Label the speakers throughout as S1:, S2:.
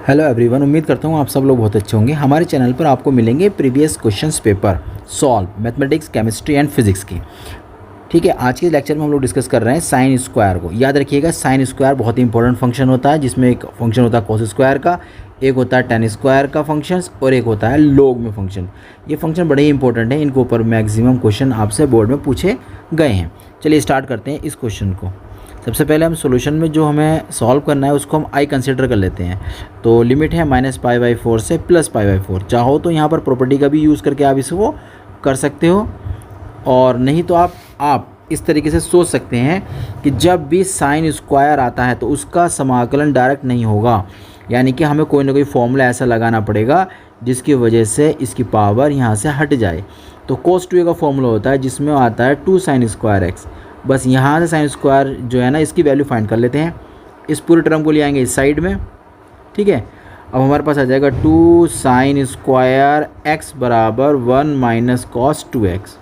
S1: Hello everyone, उम्मीद करता हूँ आप सब लोग बहुत अच्छे होंगे। हमारे चैनल पर आपको मिलेंगे previous questions paper solve mathematics, chemistry and physics की। ठीक है, आज के लेक्चर में हम लोग डिस्कस कर रहे हैं साइन स्क्वायर को। याद रखिएगा, साइन स्क्वायर बहुत ही इंपॉर्टेंट फंक्शन होता है, जिसमें एक फंक्शन होता है कॉस स्क्वायर का, एक होता है टेन स्क्वायर का फंक्शन और एक होता है लॉग में फंक्शन। ये फंक्शन बड़े ही इंपॉर्टेंट है, इनके ऊपर मैक्सिमम क्वेश्चन आपसे बोर्ड में पूछे गए हैं। चलिए स्टार्ट करते हैं इस क्वेश्चन को। सबसे पहले हम सॉल्यूशन में जो हमें सॉल्व करना है उसको हम आई कंसिडर कर लेते हैं। तो लिमिट है -π/4 से +π/4। चाहो तो यहाँ पर प्रॉपर्टी का भी यूज़ करके आप इसको कर सकते हो, और नहीं तो आप इस तरीके से सोच सकते हैं कि जब भी साइन स्क्वायर आता है तो उसका समाकलन डायरेक्ट नहीं होगा, यानी कि हमें कोई ना कोई फॉर्मूला ऐसा लगाना पड़ेगा जिसकी वजह से इसकी पावर यहाँ से हट जाए। तो cos 2a का फॉर्मूला होता है जिसमें आता है 2 sin स्क्वायर x। बस यहाँ से साइन स्क्वायर जो है ना, इसकी वैल्यू फाइंड कर लेते हैं। इस पूरे टर्म को ले आएंगे इस साइड में। ठीक है, अब हमारे पास आ जाएगा 2 sin स्क्वायर x बराबर 1 - cos 2x।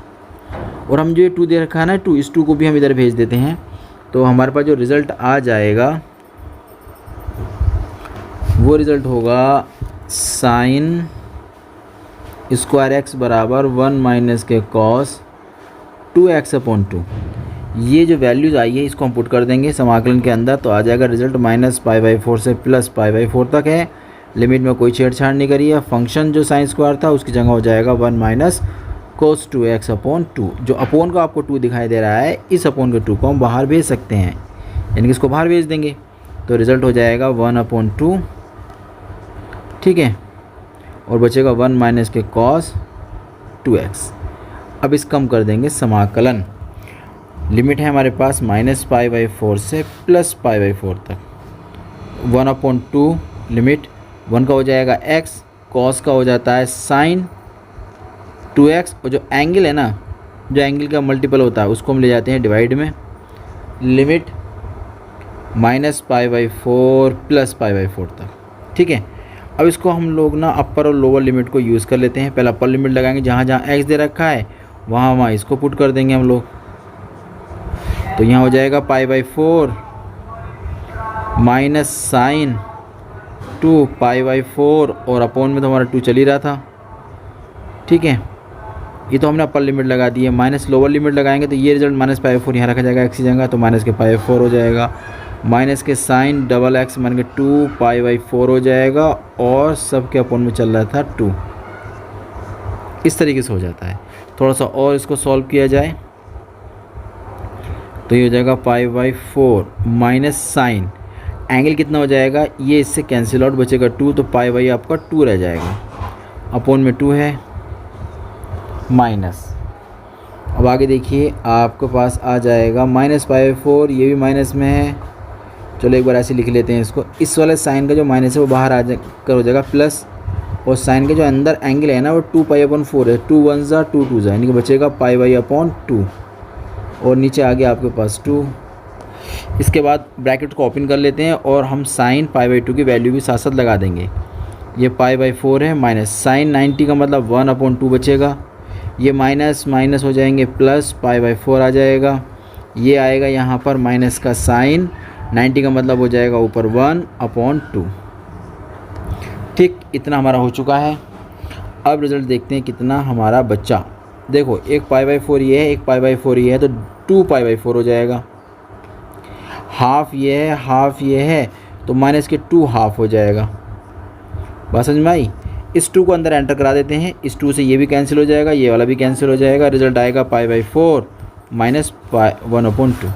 S1: और हम जो ये 2 दे रखा है ना 2, इस 2 को भी हम इधर भेज देते हैं। तो हमारे पास जो रिज़ल्ट आ जाएगा वो रिज़ल्ट होगा साइन स्क्वायर x बराबर 1 - cos 2x/2। ये जो वैल्यूज़ आई है इसको हम पुट कर देंगे समाकलन के अंदर, तो आ जाएगा रिजल्ट -π/4 से +π/4 तक है। लिमिट में कोई छेड़छाड़ नहीं करी है। फंक्शन जो साइन स्क्वायर था उसकी जगह हो जाएगा 1 - cos 2x/2। जो अपोन का आपको 2 दिखाई दे रहा है, इस अपोन के 2 को हम बाहर भेज सकते हैं, यानी कि इसको बाहर भेज देंगे तो रिज़ल्ट हो जाएगा 1/2। ठीक है, और बचेगा 1 - cos 2x। अब इसका हम कर देंगे समाकलन। लिमिट है हमारे पास -π/4 से +π/4 तक। 1/2 लिमिट 1 का हो जाएगा x, cos का हो जाता है sin 2x, और जो एंगल है ना, जो एंगल का मल्टीपल होता है उसको हम ले जाते हैं डिवाइड में। लिमिट -π/4 +π/4 तक। ठीक है, अब इसको हम लोग ना अपर और लोअर लिमिट को यूज़ कर लेते हैं। पहले अपर लिमिट लगाएंगे, जहाँ जहाँ x दे रखा है वहाँ इसको पुट कर देंगे हम लोग। तो यहाँ हो जाएगा π/4 माइनस साइन 2 π/4, और अपोन में तो हमारा 2 चल ही रहा था। ठीक है, ये तो हमने अपर लिमिट लगा दी है। माइनस लोअर लिमिट लगाएंगे तो ये रिजल्ट -π/4 यहाँ रखा जाएगा x की जगह, तो -π/4 हो जाएगा। माइनस के साइन डबल x मान के 2 π/4 हो जाएगा, और सब के अपोन में चल रहा था 2। इस तरीके से हो जाता है। थोड़ा सा और इसको सॉल्व किया जाए तो ये हो जाएगा π/4 माइनस साइन एंगल कितना हो जाएगा, ये इससे कैंसिल आउट, बचेगा 2, तो π/, आपका 2 रह जाएगा। अपोन में 2 है माइनस। अब आगे देखिए, आपके पास आ जाएगा -π/4, ये भी माइनस में है। चलो एक बार ऐसे लिख लेते हैं इसको। इस वाले साइन का जो माइनस है वो बाहर आ कर हो जाएगा प्लस, और साइन के जो अंदर एंगल है ना वो 2π/4 है। 2 1 ज़ा 2 2 ज़ा, यानी कि बचेगा π/2, और नीचे आ गया आपके पास 2। इसके बाद ब्रैकेट को ओपन कर लेते हैं और हम साइन π/2 की वैल्यू भी साथ साथ लगा देंगे। ये π/4 है माइनस साइन 90 का मतलब 1/2 बचेगा। ये माइनस माइनस हो जाएंगे प्लस, π/4 आ जाएगा। ये आएगा यहाँ पर माइनस का साइन 90 का मतलब हो जाएगा ऊपर 1/2। ठीक, इतना हमारा हो चुका है। अब रिज़ल्ट देखते हैं कितना हमारा बच्चा। देखो, एक π/4 ये है, एक π/4 ये है, तो 2 π/4 हो जाएगा। हाफ ये है, हाफ ये है, तो माइनस के 2 हाफ हो जाएगा। बात समझ में आई? इस 2 को अंदर एंटर करा देते हैं। इस 2 से ये भी कैंसिल हो जाएगा, ये वाला भी कैंसिल हो जाएगा। रिजल्ट आएगा π/4 माइनस 1/2।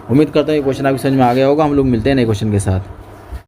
S1: उम्मीद करता हूँ ये क्वेश्चन आपकी समझ में आ गया होगा। हम लोग मिलते हैं नए क्वेश्चन के साथ।